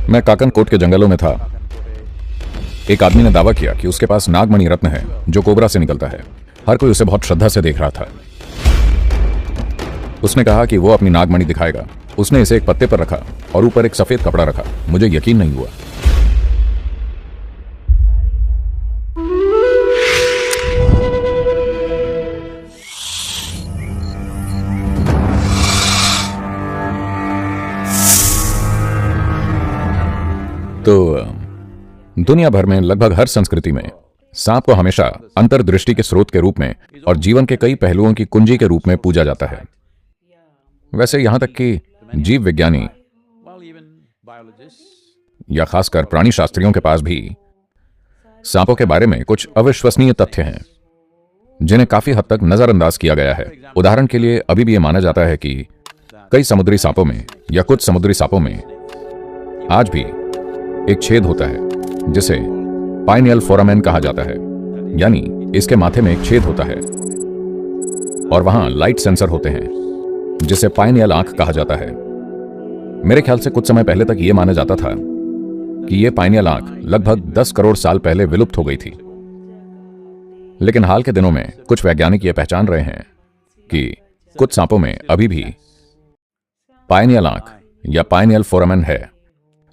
मैं काकन कोट के जंगलों में था। एक आदमी ने दावा किया कि उसके पास नागमणि रत्न है जो कोबरा से निकलता है। हर कोई उसे बहुत श्रद्धा से देख रहा था। उसने कहा कि वो अपनी नागमणि दिखाएगा। उसने इसे एक पत्ते पर रखा और ऊपर एक सफेद कपड़ा रखा। मुझे यकीन नहीं हुआ। तो दुनिया भर में लगभग हर संस्कृति में सांप को हमेशा अंतर्दृष्टि के स्रोत के रूप में और जीवन के कई पहलुओं की कुंजी के रूप में पूजा जाता है। वैसे यहां तक कि जीव विज्ञानी या खासकर प्राणी शास्त्रियों के पास भी सांपों के बारे में कुछ अविश्वसनीय तथ्य हैं जिन्हें काफी हद तक नजरअंदाज किया गया है। उदाहरण के लिए अभी भी यह माना जाता है कि कई समुद्री सांपों में या कुछ समुद्री सांपों में आज भी एक छेद होता है जिसे पाइनियल फोरामेन कहा जाता है, यानी इसके माथे में एक छेद होता है और वहां लाइट सेंसर होते हैं जिसे पाइनियल आंख कहा जाता है। मेरे ख्याल से कुछ समय पहले तक यह माना जाता था कि यह पाइनियल आंख लगभग 10 करोड़ साल पहले विलुप्त हो गई थी, लेकिन हाल के दिनों में कुछ वैज्ञानिक यह पहचान रहे हैं कि कुछ सांपों में अभी भी पाइनियल आंख या पाइनियल फोरामेन है।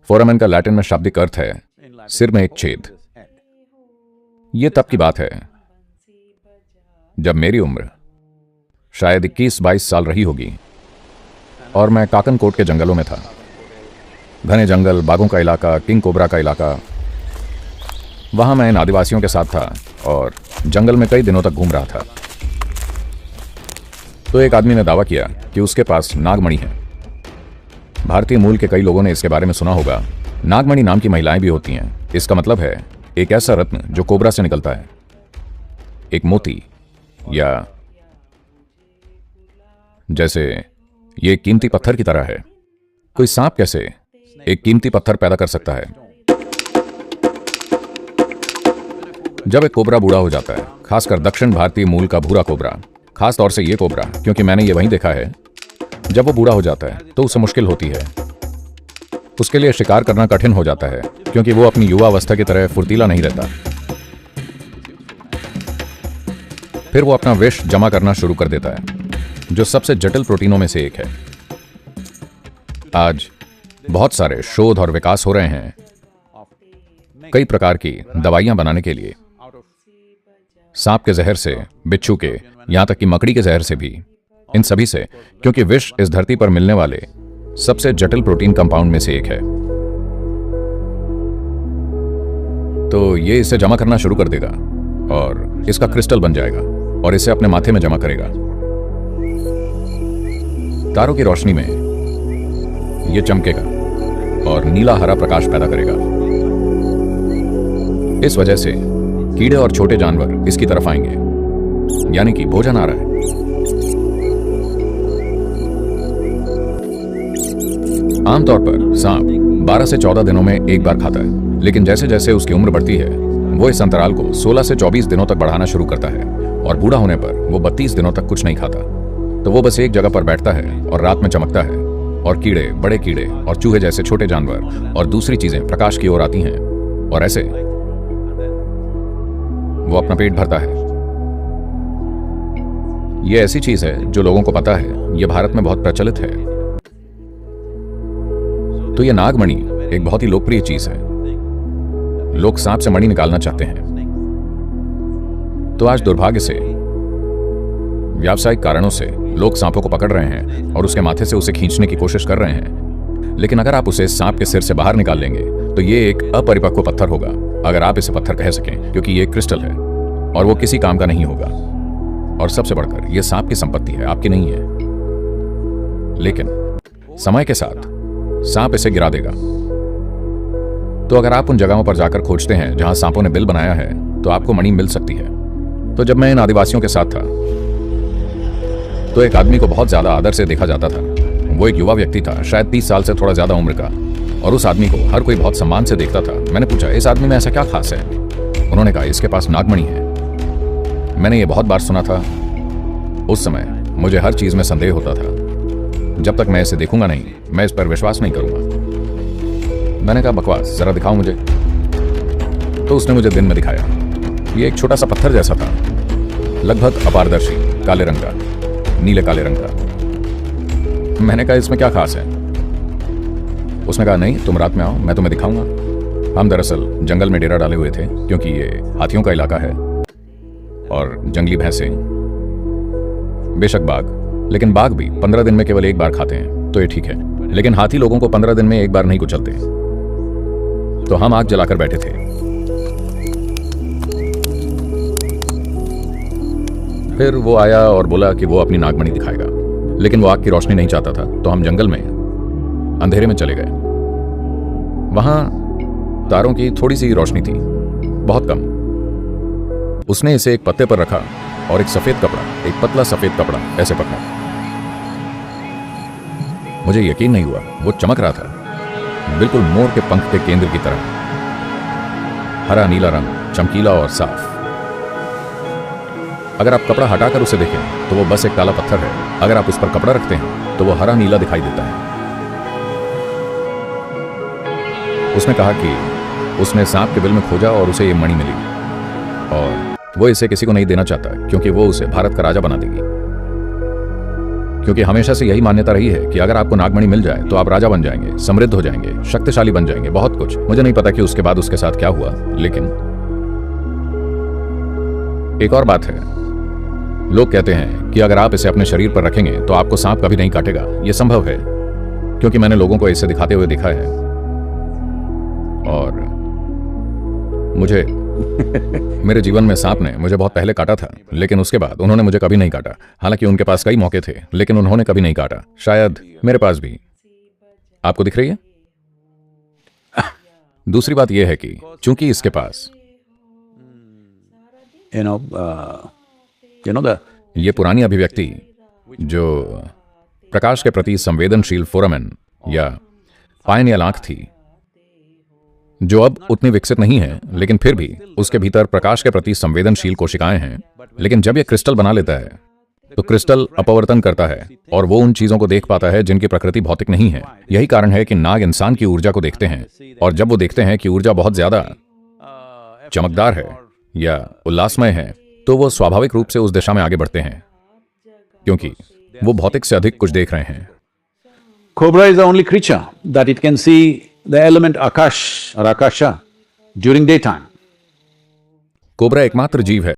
फोरामेन का लैटिन में शाब्दिक अर्थ है सिर में एक छेद। यह तब की बात है जब मेरी उम्र शायद 21-22 साल रही होगी और मैं काकन कोट के जंगलों में था। घने जंगल, बाघों का इलाका, किंग कोबरा का इलाका। वहां मैं इन आदिवासियों के साथ था और जंगल में कई दिनों तक घूम रहा था। तो एक आदमी ने दावा किया कि उसके पास नागमणि है। भारतीय मूल के कई लोगों ने इसके बारे में सुना होगा। नागमणि नाम की महिलाएं भी होती हैं। इसका मतलब है एक ऐसा रत्न जो कोबरा से निकलता है, एक मोती, या जैसे ये कीमती पत्थर की तरह है। कोई सांप कैसे एक कीमती पत्थर पैदा कर सकता है? जब एक कोबरा बूढ़ा हो जाता है, खासकर दक्षिण भारतीय मूल का भूरा कोबरा, खास तौर से ये कोबरा, क्योंकि मैंने ये वहीं देखा है, जब वो बूढ़ा हो जाता है तो उसे मुश्किल होती है। उसके लिए शिकार करना कठिन हो जाता है क्योंकि वो अपनी युवा अवस्था की तरह फुर्तीला नहीं रहता। फिर वो अपना विष जमा करना शुरू कर देता है जो सबसे जटिल प्रोटीनों में से एक है। आज बहुत सारे शोध और विकास हो रहे हैं कई प्रकार की दवाइयां बनाने के लिए, सांप के जहर से, बिच्छू के, यहां तक कि मकड़ी के जहर से भी। इन सभी से, क्योंकि विष इस धरती पर मिलने वाले सबसे जटिल प्रोटीन कंपाउंड में से एक है। तो ये इसे जमा करना शुरू कर देगा और इसका क्रिस्टल बन जाएगा और इसे अपने माथे में जमा करेगा। तारों की रोशनी में यह चमकेगा और नीला हरा प्रकाश पैदा करेगा। इस वजह से कीड़े और छोटे जानवर इसकी तरफ आएंगे, यानी कि भोजन आ रहा है। आमतौर पर सांप 12 से 14 दिनों में एक बार खाता है, लेकिन जैसे जैसे उसकी उम्र बढ़ती है वो इस अंतराल को 16 से 24 दिनों तक बढ़ाना शुरू करता है और बूढ़ा होने पर वो 32 दिनों तक कुछ नहीं खाता। तो वो बस एक जगह पर बैठता है और रात में चमकता है और कीड़े, बड़े कीड़े और चूहे जैसे छोटे जानवर और दूसरी चीजें प्रकाश की ओर आती हैं और ऐसे वो अपना पेट भरता है। ये ऐसी चीज है जो लोगों को पता है, ये भारत में बहुत प्रचलित है। तो ये नागमणि एक बहुत ही लोकप्रिय चीज है। लोग सांप से मणि निकालना चाहते हैं। तो आज दुर्भाग्य से व्यावसायिक कारणों से लोग सांपों को पकड़ रहे हैं और उसके माथे से उसे खींचने की कोशिश कर रहे हैं। लेकिन अगर आप उसे सांप के सिर से बाहर निकाल लेंगे तो ये एक अपरिपक्व पत्थर होगा, अगर आप इसे पत्थर कह सकें, क्योंकि ये एक क्रिस्टल है और वो किसी काम का नहीं होगा। और सबसे बढ़कर यह सांप की संपत्ति है, आपकी नहीं है। लेकिन समय के साथ सांप इसे गिरा देगा। तो अगर आप उन जगहों पर जाकर खोजते हैं जहां सांपों ने बिल बनाया है तो आपको मणि मिल सकती है। तो जब मैं इन आदिवासियों के साथ था तो एक आदमी को बहुत ज्यादा आदर से देखा जाता था। वो एक युवा व्यक्ति था, शायद 30 साल से थोड़ा ज्यादा उम्र का, और उस आदमी को हर कोई बहुत सम्मान से देखता था। मैंने पूछा, इस आदमी में ऐसा क्या खास है? उन्होंने कहा, इसके पास नागमणि है। मैंने ये बहुत बार सुना था। उस समय मुझे हर चीज में संदेह होता था। जब तक मैं इसे देखूंगा नहीं, मैं इस पर विश्वास नहीं करूंगा। मैंने कहा बकवास, जरा दिखाओ मुझे। तो उसने मुझे दिन में दिखाया। ये एक छोटा सा पत्थर जैसा था, लगभग अपारदर्शी, काले रंग का, नीले काले रंग का। मैंने कहा इसमें क्या खास है? उसने कहा नहीं, तुम रात में आओ, मैं तुम्हें दिखाऊंगा। हम दरअसल जंगल में डेरा डाले हुए थे, क्योंकि ये हाथियों का इलाका है और जंगली भैंसें, बेशक बाघ, लेकिन बाघ भी 15 दिन में केवल एक बार खाते हैं, तो ये ठीक है। लेकिन हाथी लोगों को 15 दिन में एक बार नहीं कुचलते। तो हम आग जलाकर बैठे थे। फिर वो आया और बोला कि वो अपनी नागमणि दिखाएगा, लेकिन वो आग की रोशनी नहीं चाहता था। तो हम जंगल में अंधेरे में चले गए। वहां तारों की थोड़ी सी रोशनी थी, बहुत कम। उसने इसे एक पत्ते पर रखा और एक सफेद कपड़ा, एक पतला सफेद कपड़ा ऐसे पकड़ा। मुझे यकीन नहीं हुआ, वो चमक रहा था, बिल्कुल मोर के पंख के केंद्र की तरह। हरा नीला रंग, चमकीला और साफ। अगर आप कपड़ा हटाकर उसे देखें तो वो बस एक काला पत्थर है। अगर आप उस पर कपड़ा रखते हैं तो वो हरा नीला दिखाई देता है। उसने कहा कि उसने सांप के बिल में खोजा और उसे ये मणि मिली और वो इसे किसी को नहीं देना चाहता, क्योंकि वो उसे भारत का राजा बना देगी। क्योंकि हमेशा से यही मान्यता रही है कि अगर आपको नागमणि मिल जाए तो आप राजा बन जाएंगे, समृद्ध हो जाएंगे, शक्तिशाली बन जाएंगे, बहुत कुछ। मुझे नहीं पता कि उसके बाद उसके साथ क्या हुआ, लेकिन एक और बात है, लोग कहते हैं कि अगर आप इसे अपने शरीर पर रखेंगे तो आपको सांप कभी नहीं काटेगा। यह संभव है, क्योंकि मैंने लोगों को इसे दिखाते हुए देखा है और मुझे मेरे जीवन में सांप ने मुझे बहुत पहले काटा था, लेकिन उसके बाद उन्होंने मुझे कभी नहीं काटा। हालांकि उनके पास कई मौके थे, लेकिन उन्होंने कभी नहीं काटा। शायद मेरे पास भी। आपको दिख रही है? दूसरी बात यह है कि चूंकि इसके पास ये पुरानी अभिव्यक्ति जो प्रकाश के प्रति संवेदनशील फोरामेन या पाइनियल आंख थी, जो अब उतनी विकसित नहीं है, लेकिन फिर भी उसके भीतर प्रकाश के प्रति संवेदनशील कोशिकाएं हैं। लेकिन जब यह क्रिस्टल बना लेता है तो क्रिस्टल अपवर्तन करता है और वो उन चीजों को देख पाता है जिनकी प्रकृति भौतिक नहीं है। यही कारण है कि नाग इंसान की ऊर्जा को देखते हैं, और जब वो देखते हैं कि ऊर्जा बहुत ज्यादा चमकदार है या उल्लासमय है, तो वो स्वाभाविक रूप से उस दिशा में आगे बढ़ते हैं, क्योंकि वो भौतिक से अधिक कुछ देख रहे हैं। Cobra is the only creature that it can see the element Akash or Akasha during daytime. Cobra एकमात्र जीव है